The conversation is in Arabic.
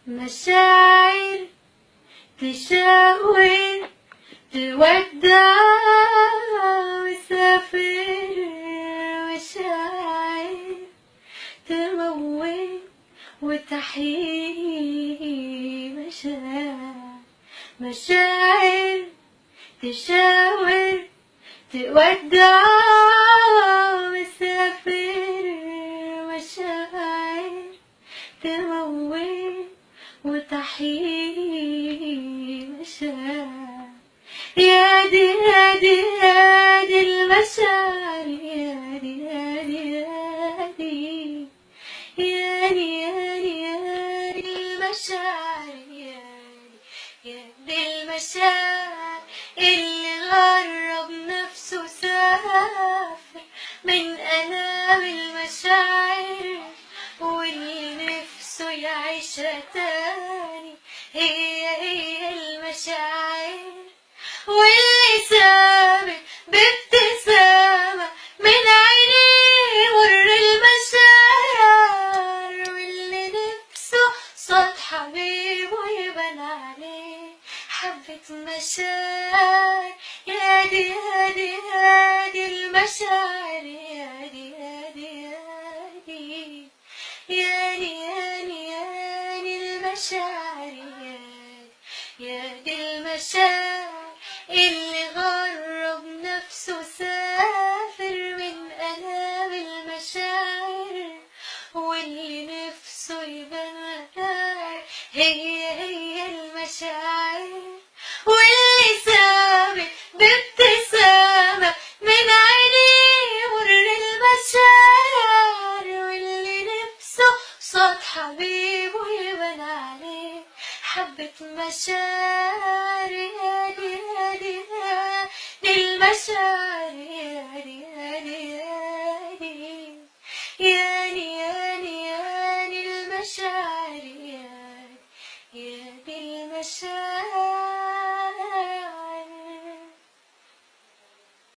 مشاعر تشاور تودع وسافر، مشاعر تموت وتحيي، مشاعر تشاور تودع وسافر، مشاعر تموت وتحيي، مشاعر يا دي يا دي يا دي المشاعر، يا دي يا دي يا دي يا دي يا دي يا دي المشاعر، يا دي المشاعر اللي غرب نفسه سافر من آلام المشاعر، واللي نفسه يعيشها تاني هي المشاعر، واللي سابق بابتسامة من عينيه مر المشاعر، واللي نفسه صوت حبيبه يبان عليه حبة مشاعر، يا دي يا دي يا دي المشاعر، يا دي يا دي يا دي يا دي يا دي يا دي المشاعر، يا دي المشاعر اللي غرب نفسه سافر من آلام المشاعر، واللي نفسه يبان هي المشاعر، واللي سابق بابتسامة من عينيه مر المشاعر، واللي نفسه صوت حبيبه يبان عليه حبة مشاعر، يا دي يا دي يا دي المشاعر، يا دي يا دي يا دي يا دي يا دي يا دي المشاعر، يا دي المشاعر.